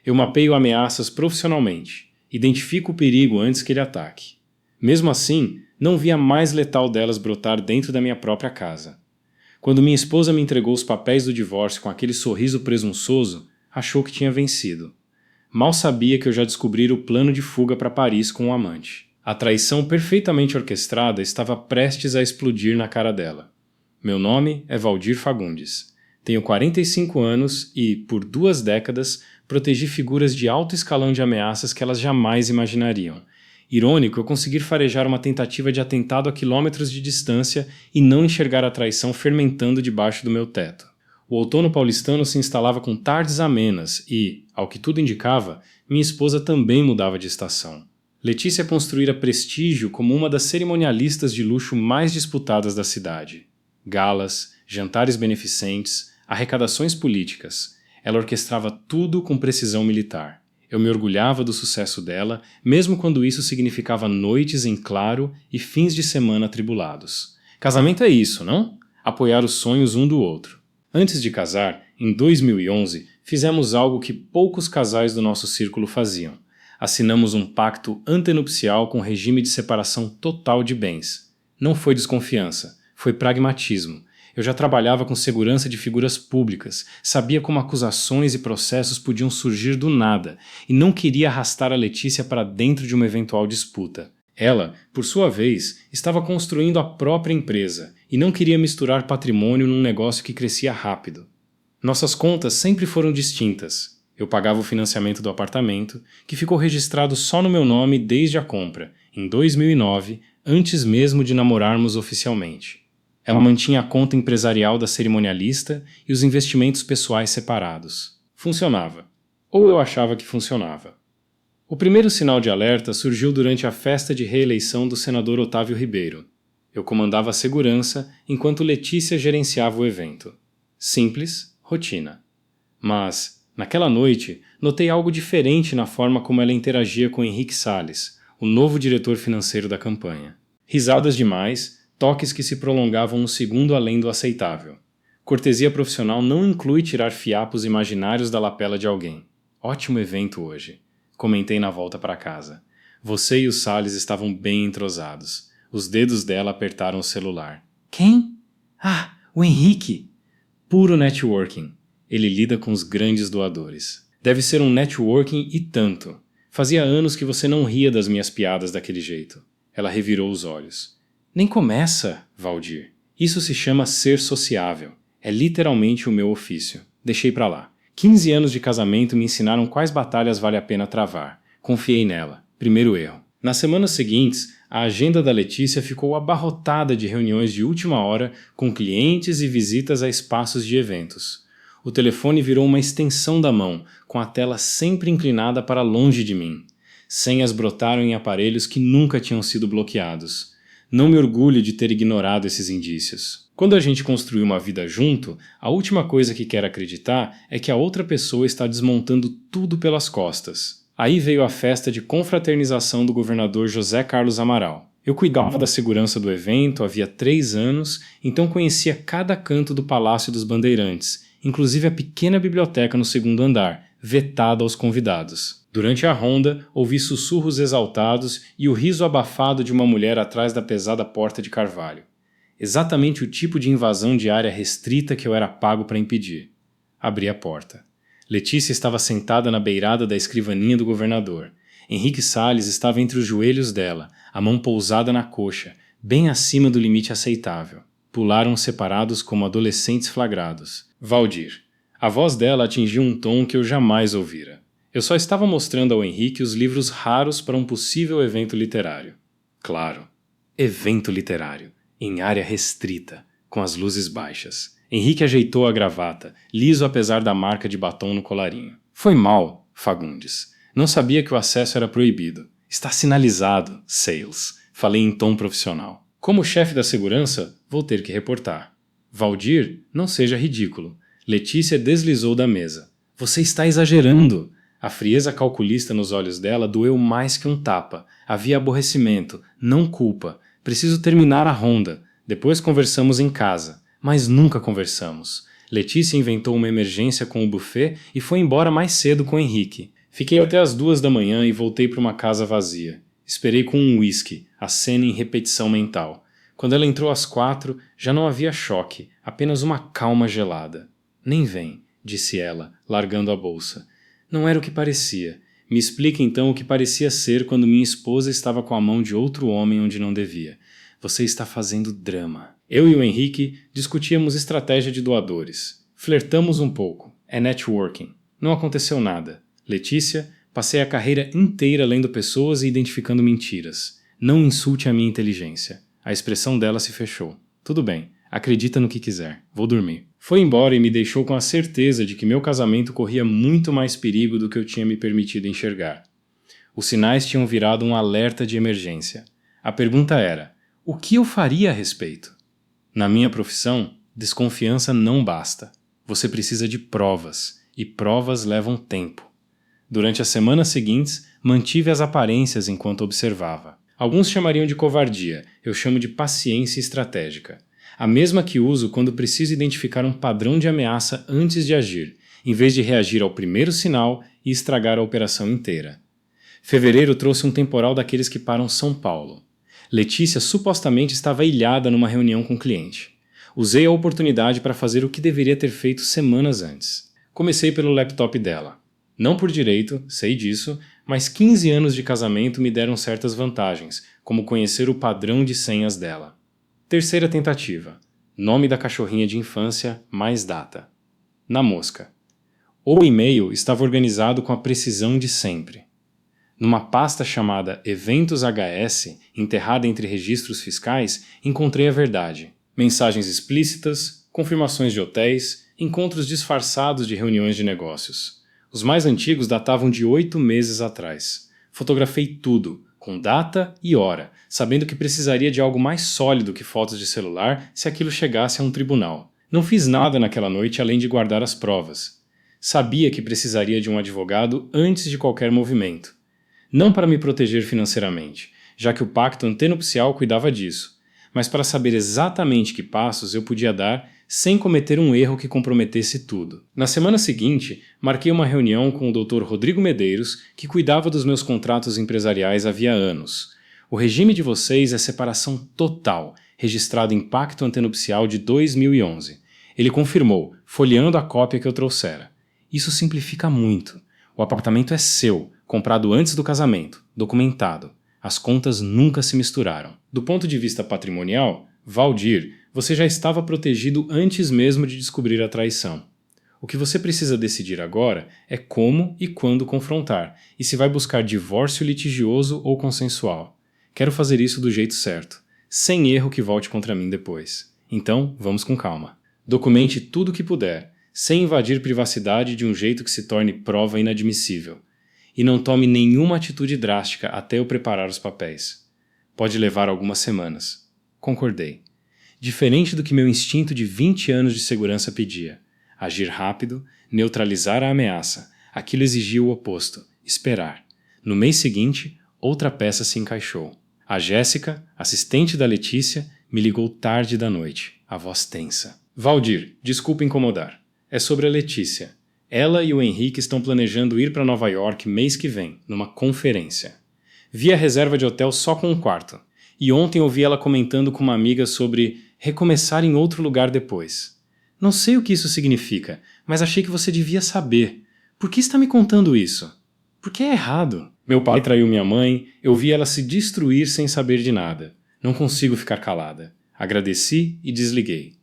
Eu mapeio ameaças profissionalmente. Identifico o perigo antes que ele ataque. Mesmo assim, não vi a mais letal delas brotar dentro da minha própria casa. Quando minha esposa me entregou os papéis do divórcio com aquele sorriso presunçoso, achou que tinha vencido. Mal sabia que eu já descobrira o plano de fuga para Paris com um amante. A traição perfeitamente orquestrada estava prestes a explodir na cara dela. Meu nome é Valdir Fagundes. Tenho 45 anos e, por 2 décadas, protegi figuras de alto escalão de ameaças que elas jamais imaginariam. Irônico eu conseguir farejar uma tentativa de atentado a quilômetros de distância e não enxergar a traição fermentando debaixo do meu teto. O outono paulistano se instalava com tardes amenas e, ao que tudo indicava, minha esposa também mudava de estação. Letícia construíra prestígio como uma das cerimonialistas de luxo mais disputadas da cidade. Galas, jantares beneficentes, arrecadações políticas. Ela orquestrava tudo com precisão militar. Eu me orgulhava do sucesso dela, mesmo quando isso significava noites em claro e fins de semana atribulados. Casamento é isso, não? Apoiar os sonhos um do outro. Antes de casar, em 2011, fizemos algo que poucos casais do nosso círculo faziam. Assinamos um pacto antenupcial com regime de separação total de bens. Não foi desconfiança, foi pragmatismo. Eu já trabalhava com segurança de figuras públicas, sabia como acusações e processos podiam surgir do nada e não queria arrastar a Letícia para dentro de uma eventual disputa. Ela, por sua vez, estava construindo a própria empresa e não queria misturar patrimônio num negócio que crescia rápido. Nossas contas sempre foram distintas. Eu pagava o financiamento do apartamento, que ficou registrado só no meu nome desde a compra, em 2009, antes mesmo de namorarmos oficialmente. Ela mantinha a conta empresarial da cerimonialista e os investimentos pessoais separados. Funcionava. Ou eu achava que funcionava. O primeiro sinal de alerta surgiu durante a festa de reeleição do senador Otávio Ribeiro. Eu comandava a segurança enquanto Letícia gerenciava o evento. Simples, rotina. Mas, naquela noite, notei algo diferente na forma como ela interagia com Henrique Salles, o novo diretor financeiro da campanha. Risadas demais, toques que se prolongavam um segundo além do aceitável. Cortesia profissional não inclui tirar fiapos imaginários da lapela de alguém. Ótimo evento hoje. Comentei na volta para casa. Você e o Salles estavam bem entrosados. Os dedos dela apertaram o celular. Quem? Ah, o Henrique! Puro networking. Ele lida com os grandes doadores. Deve ser um networking e tanto. Fazia anos que você não ria das minhas piadas daquele jeito. Ela revirou os olhos. Nem começa, Valdir. Isso se chama ser sociável. É literalmente o meu ofício. Deixei pra lá. 15 anos de casamento me ensinaram quais batalhas vale a pena travar. Confiei nela. Primeiro erro. Nas semanas seguintes, a agenda da Letícia ficou abarrotada de reuniões de última hora com clientes e visitas a espaços de eventos. O telefone virou uma extensão da mão, com a tela sempre inclinada para longe de mim. Senhas brotaram em aparelhos que nunca tinham sido bloqueados. Não me orgulho de ter ignorado esses indícios. Quando a gente construi uma vida junto, a última coisa que quer acreditar é que a outra pessoa está desmontando tudo pelas costas. Aí veio a festa de confraternização do governador José Carlos Amaral. Eu cuidava da segurança do evento havia 3 anos, então conhecia cada canto do Palácio dos Bandeirantes, inclusive a pequena biblioteca no 2º andar, vetada aos convidados. Durante a ronda, ouvi sussurros exaltados e o riso abafado de uma mulher atrás da pesada porta de carvalho. Exatamente o tipo de invasão de área restrita que eu era pago para impedir. Abri a porta. Letícia estava sentada na beirada da escrivaninha do governador. Henrique Salles estava entre os joelhos dela, a mão pousada na coxa, bem acima do limite aceitável. Pularam separados como adolescentes flagrados. Valdir. A voz dela atingiu um tom que eu jamais ouvira. Eu só estava mostrando ao Henrique os livros raros para um possível evento literário. Claro. Evento literário. Em área restrita, com as luzes baixas. Henrique ajeitou a gravata, liso apesar da marca de batom no colarinho. Foi mal, Fagundes. Não sabia que o acesso era proibido. Está sinalizado, Sales. Falei em tom profissional. Como chefe da segurança, vou ter que reportar. Valdir, não seja ridículo. Letícia deslizou da mesa. Você está exagerando. A frieza calculista nos olhos dela doeu mais que um tapa. Havia aborrecimento, não culpa. Preciso terminar a ronda. Depois conversamos em casa. Mas nunca conversamos. Letícia inventou uma emergência com o buffet e foi embora mais cedo com Henrique. Fiquei até as 2 da manhã e voltei para uma casa vazia. Esperei com um whisky, a cena em repetição mental. Quando ela entrou às 4, já não havia choque, apenas uma calma gelada. Nem vem, disse ela, largando a bolsa. Não era o que parecia. Me explique então o que parecia ser quando minha esposa estava com a mão de outro homem onde não devia. Você está fazendo drama. Eu e o Henrique discutíamos estratégia de doadores. Flertamos um pouco. É networking. Não aconteceu nada. Letícia, passei a carreira inteira lendo pessoas e identificando mentiras. Não insulte a minha inteligência. A expressão dela se fechou. Tudo bem, acredita no que quiser. Vou dormir. Foi embora e me deixou com a certeza de que meu casamento corria muito mais perigo do que eu tinha me permitido enxergar. Os sinais tinham virado um alerta de emergência. A pergunta era: o que eu faria a respeito? Na minha profissão, desconfiança não basta. Você precisa de provas, e provas levam tempo. Durante as semanas seguintes, mantive as aparências enquanto observava. Alguns chamariam de covardia, eu chamo de paciência estratégica. A mesma que uso quando preciso identificar um padrão de ameaça antes de agir, em vez de reagir ao primeiro sinal e estragar a operação inteira. Fevereiro trouxe um temporal daqueles que param São Paulo. Letícia supostamente estava ilhada numa reunião com o cliente. Usei a oportunidade para fazer o que deveria ter feito semanas antes. Comecei pelo laptop dela. Não por direito, sei disso, mas 15 anos de casamento me deram certas vantagens, como conhecer o padrão de senhas dela. Terceira tentativa. Nome da cachorrinha de infância, mais data. Na mosca. O e-mail estava organizado com a precisão de sempre. Numa pasta chamada Eventos HS, enterrada entre registros fiscais, encontrei a verdade. Mensagens explícitas, confirmações de hotéis, encontros disfarçados de reuniões de negócios. Os mais antigos datavam de 8 meses atrás. Fotografei tudo, com data e hora, sabendo que precisaria de algo mais sólido que fotos de celular se aquilo chegasse a um tribunal. Não fiz nada naquela noite além de guardar as provas. Sabia que precisaria de um advogado antes de qualquer movimento. Não para me proteger financeiramente, já que o pacto antenupcial cuidava disso, mas para saber exatamente que passos eu podia dar sem cometer um erro que comprometesse tudo. Na semana seguinte, marquei uma reunião com o Dr. Rodrigo Medeiros, que cuidava dos meus contratos empresariais havia anos. O regime de vocês é separação total, registrado em pacto antenupcial de 2011. Ele confirmou, folheando a cópia que eu trouxera. Isso simplifica muito. O apartamento é seu, comprado antes do casamento, documentado. As contas nunca se misturaram. Do ponto de vista patrimonial, Valdir, você já estava protegido antes mesmo de descobrir a traição. O que você precisa decidir agora é como e quando confrontar, e se vai buscar divórcio litigioso ou consensual. Quero fazer isso do jeito certo, sem erro que volte contra mim depois. Então, vamos com calma. Documente tudo o que puder, sem invadir privacidade de um jeito que se torne prova inadmissível. E não tome nenhuma atitude drástica até eu preparar os papéis. Pode levar algumas semanas. Concordei. Diferente do que meu instinto de 20 anos de segurança pedia. Agir rápido, neutralizar a ameaça. Aquilo exigia o oposto, esperar. No mês seguinte, outra peça se encaixou. A Jéssica, assistente da Letícia, me ligou tarde da noite, a voz tensa. Valdir, desculpa incomodar. É sobre a Letícia. Ela e o Henrique estão planejando ir para Nova York mês que vem, numa conferência. Vi a reserva de hotel só com um quarto. E ontem ouvi ela comentando com uma amiga sobre recomeçar em outro lugar depois. Não sei o que isso significa, mas achei que você devia saber. Por que está me contando isso? Porque é errado. Meu pai traiu minha mãe, eu vi ela se destruir sem saber de nada. Não consigo ficar calada. Agradeci e desliguei.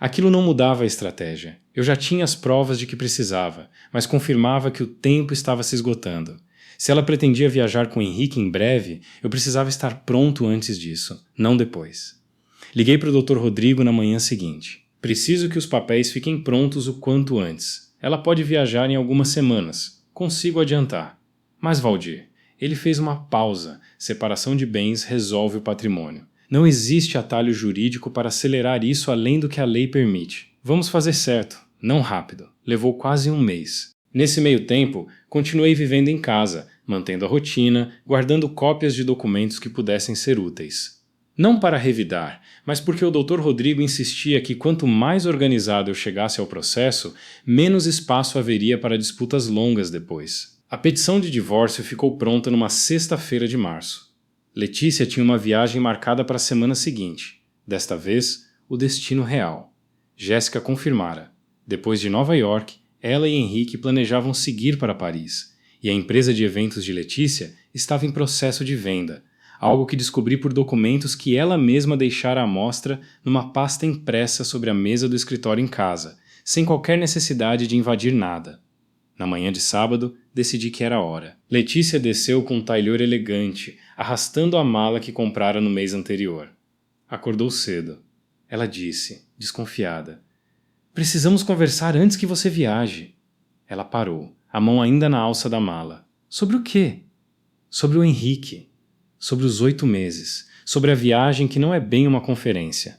Aquilo não mudava a estratégia. Eu já tinha as provas de que precisava, mas confirmava que o tempo estava se esgotando. Se ela pretendia viajar com Henrique em breve, eu precisava estar pronto antes disso, não depois. Liguei para o Dr. Rodrigo na manhã seguinte. Preciso que os papéis fiquem prontos o quanto antes. Ela pode viajar em algumas semanas. Consigo adiantar. Mas Valdir, ele fez uma pausa. Separação de bens resolve o patrimônio. Não existe atalho jurídico para acelerar isso além do que a lei permite. Vamos fazer certo, não rápido. Levou quase um mês. Nesse meio tempo, continuei vivendo em casa, mantendo a rotina, guardando cópias de documentos que pudessem ser úteis. Não para revidar, mas porque o Dr. Rodrigo insistia que quanto mais organizado eu chegasse ao processo, menos espaço haveria para disputas longas depois. A petição de divórcio ficou pronta numa sexta-feira de março. Letícia tinha uma viagem marcada para a semana seguinte. Desta vez, o destino real. Jéssica confirmara. Depois de Nova York, ela e Henrique planejavam seguir para Paris, e a empresa de eventos de Letícia estava em processo de venda, algo que descobri por documentos que ela mesma deixara à mostra numa pasta impressa sobre a mesa do escritório em casa, sem qualquer necessidade de invadir nada. Na manhã de sábado, decidi que era hora. Letícia desceu com um tailleur elegante, arrastando a mala que comprara no mês anterior. Acordou cedo. Ela disse, desconfiada: "Precisamos conversar antes que você viaje." Ela parou, a mão ainda na alça da mala. Sobre o quê? Sobre o Henrique. Sobre os 8 meses. Sobre a viagem que não é bem uma conferência.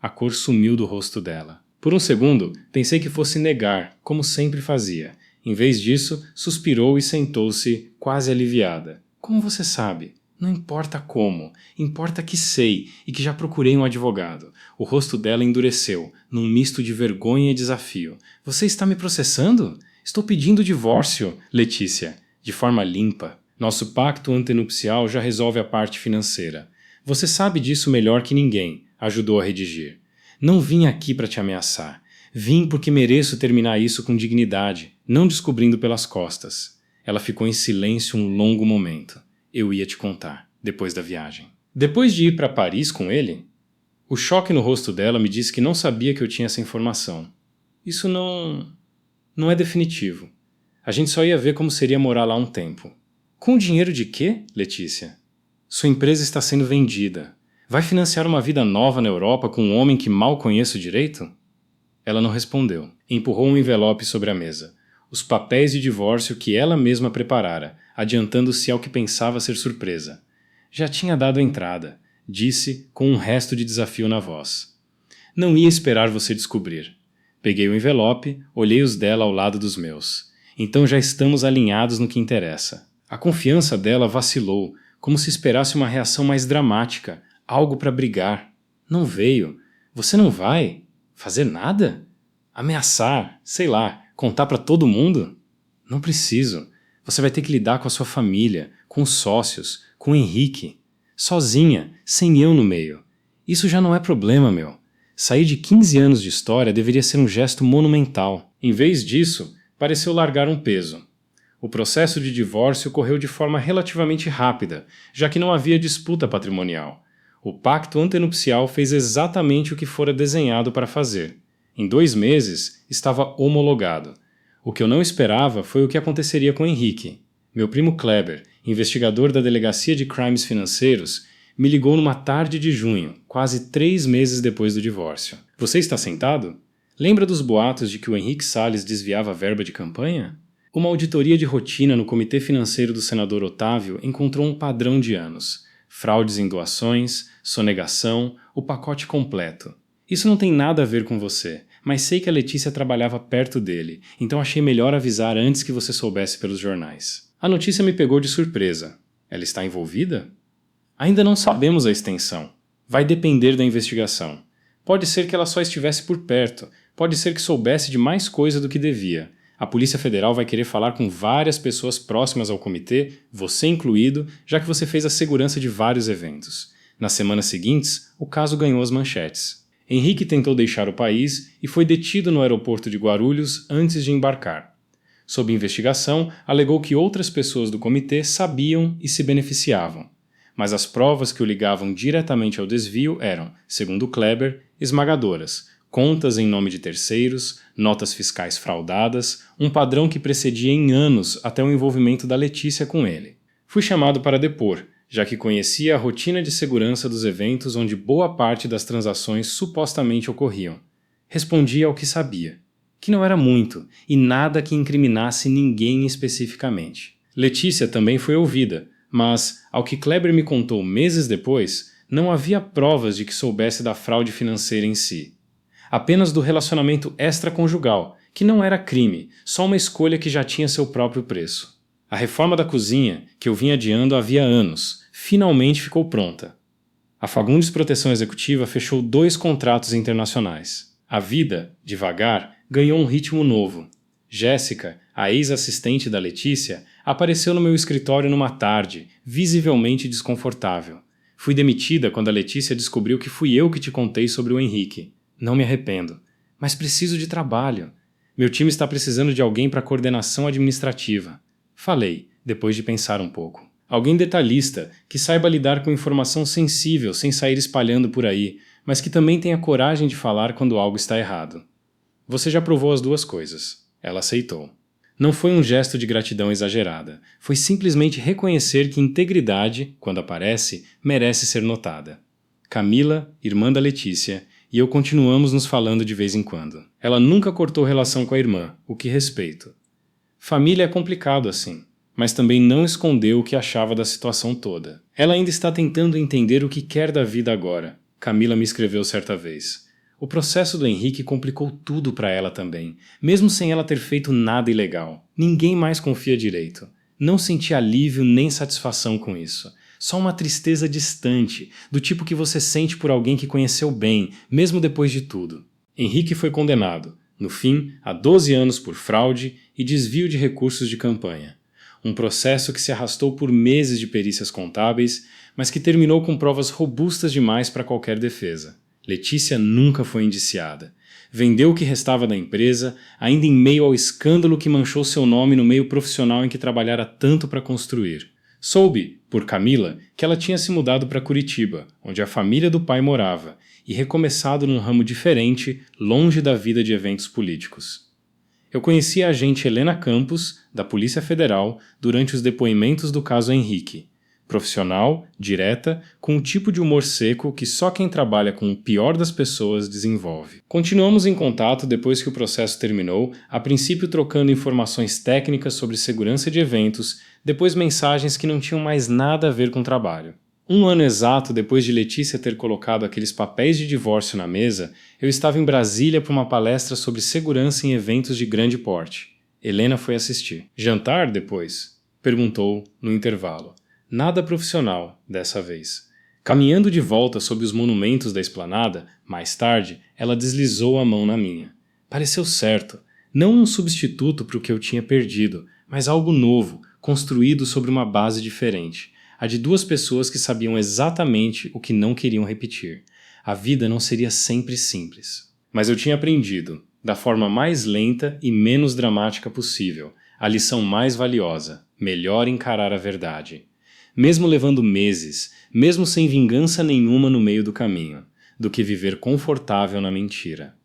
A cor sumiu do rosto dela. Por um segundo, pensei que fosse negar, como sempre fazia. Em vez disso, suspirou e sentou-se, quase aliviada. "Como você sabe? Não importa como, importa que sei e que já procurei um advogado." O rosto dela endureceu, num misto de vergonha e desafio. "Você está me processando? Estou pedindo divórcio, Letícia." De forma limpa. "Nosso pacto antenupcial já resolve a parte financeira. Você sabe disso melhor que ninguém", ajudou a redigir. "Não vim aqui para te ameaçar. Vim porque mereço terminar isso com dignidade, não descobrindo pelas costas." Ela ficou em silêncio um longo momento. "Eu ia te contar, depois da viagem." Depois de ir para Paris com ele? O choque no rosto dela me disse que não sabia que eu tinha essa informação. Isso não é definitivo. A gente só ia ver como seria morar lá um tempo. "Com o dinheiro de quê, Letícia?" "Sua empresa está sendo vendida. Vai financiar uma vida nova na Europa com um homem que mal conheço direito?" Ela não respondeu. Empurrou um envelope sobre a mesa. Os papéis de divórcio que ela mesma preparara, adiantando-se ao que pensava ser surpresa. "Já tinha dado entrada", disse com um resto de desafio na voz. "Não ia esperar você descobrir." Peguei o envelope, olhei os dela ao lado dos meus. "Então já estamos alinhados no que interessa." A confiança dela vacilou, como se esperasse uma reação mais dramática, algo para brigar. Não veio. "Você não vai? Fazer nada? Ameaçar? Sei lá, contar para todo mundo?" "Não preciso. Você vai ter que lidar com a sua família, com os sócios, com o Henrique. Sozinha, sem eu no meio. Isso já não é problema, meu. Sair de 15 anos de história deveria ser um gesto monumental. Em vez disso, pareceu largar um peso." O processo de divórcio ocorreu de forma relativamente rápida, já que não havia disputa patrimonial. O pacto antenupcial fez exatamente o que fora desenhado para fazer. Em 2 meses, estava homologado. O que eu não esperava foi o que aconteceria com Henrique. Meu primo Kleber, investigador da Delegacia de Crimes Financeiros, me ligou numa tarde de junho, quase 3 meses depois do divórcio. "Você está sentado? Lembra dos boatos de que o Henrique Salles desviava verba de campanha?" Uma auditoria de rotina no Comitê Financeiro do senador Otávio encontrou um padrão de anos. Fraudes em doações, sonegação, o pacote completo. "Isso não tem nada a ver com você, mas sei que a Letícia trabalhava perto dele, então achei melhor avisar antes que você soubesse pelos jornais." A notícia me pegou de surpresa. "Ela está envolvida?" "Ainda não sabemos a extensão. Vai depender da investigação. Pode ser que ela só estivesse por perto, pode ser que soubesse de mais coisa do que devia. A Polícia Federal vai querer falar com várias pessoas próximas ao comitê, você incluído, já que você fez a segurança de vários eventos." Nas semanas seguintes, o caso ganhou as manchetes. Henrique tentou deixar o país e foi detido no aeroporto de Guarulhos antes de embarcar. Sob investigação, alegou que outras pessoas do comitê sabiam e se beneficiavam. Mas as provas que o ligavam diretamente ao desvio eram, segundo Kleber, esmagadoras. Contas em nome de terceiros, notas fiscais fraudadas, um padrão que precedia em anos até o envolvimento da Letícia com ele. Fui chamado para depor, já que conhecia a rotina de segurança dos eventos onde boa parte das transações supostamente ocorriam. Respondi ao que sabia, que não era muito e nada que incriminasse ninguém especificamente. Letícia também foi ouvida, mas, ao que Kleber me contou meses depois, não havia provas de que soubesse da fraude financeira em si. Apenas do relacionamento extraconjugal, que não era crime, só uma escolha que já tinha seu próprio preço. A reforma da cozinha, que eu vinha adiando havia anos, finalmente ficou pronta. A Fagundes Proteção Executiva fechou 2 contratos internacionais. A vida, devagar, ganhou um ritmo novo. Jéssica, a ex-assistente da Letícia, apareceu no meu escritório numa tarde, visivelmente desconfortável. Fui demitida quando a Letícia descobriu que fui eu que te contei sobre o Henrique. Não me arrependo. Mas preciso de trabalho. Meu time está precisando de alguém para coordenação administrativa. Falei, depois de pensar um pouco. Alguém detalhista, que saiba lidar com informação sensível sem sair espalhando por aí, mas que também tenha coragem de falar quando algo está errado. Você já provou as duas coisas. Ela aceitou. Não foi um gesto de gratidão exagerada. Foi simplesmente reconhecer que integridade, quando aparece, merece ser notada. Camila, irmã da Letícia, e eu continuamos nos falando de vez em quando. Ela nunca cortou relação com a irmã, o que respeito. Família é complicado assim, mas também não escondeu o que achava da situação toda. Ela ainda está tentando entender o que quer da vida agora. Camila me escreveu certa vez. O processo do Henrique complicou tudo para ela também, mesmo sem ela ter feito nada ilegal. Ninguém mais confia direito. Não senti alívio nem satisfação com isso. Só uma tristeza distante, do tipo que você sente por alguém que conheceu bem, mesmo depois de tudo. Henrique foi condenado, no fim, a 12 anos por fraude e desvio de recursos de campanha. Um processo que se arrastou por meses de perícias contábeis, mas que terminou com provas robustas demais para qualquer defesa. Letícia nunca foi indiciada. Vendeu o que restava da empresa, ainda em meio ao escândalo que manchou seu nome no meio profissional em que trabalhara tanto para construir. Soube, por Camila, que ela tinha se mudado para Curitiba, onde a família do pai morava, e recomeçado num ramo diferente, longe da vida de eventos políticos. Eu conheci a agente Helena Campos, da Polícia Federal, durante os depoimentos do caso Henrique. Profissional, direta, com um tipo de humor seco que só quem trabalha com o pior das pessoas desenvolve. Continuamos em contato depois que o processo terminou, a princípio trocando informações técnicas sobre segurança de eventos, depois mensagens que não tinham mais nada a ver com o trabalho. Um ano exato depois de Letícia ter colocado aqueles papéis de divórcio na mesa, eu estava em Brasília para uma palestra sobre segurança em eventos de grande porte. Helena foi assistir. Jantar depois? Perguntou no intervalo. Nada profissional, dessa vez. Caminhando de volta sob os monumentos da esplanada, mais tarde, ela deslizou a mão na minha. Pareceu certo. Não um substituto para o que eu tinha perdido, mas algo novo, construído sobre uma base diferente. A de duas pessoas que sabiam exatamente o que não queriam repetir. A vida não seria sempre simples. Mas eu tinha aprendido, da forma mais lenta e menos dramática possível, a lição mais valiosa: melhor encarar a verdade. Mesmo levando meses, mesmo sem vingança nenhuma no meio do caminho, do que viver confortável na mentira.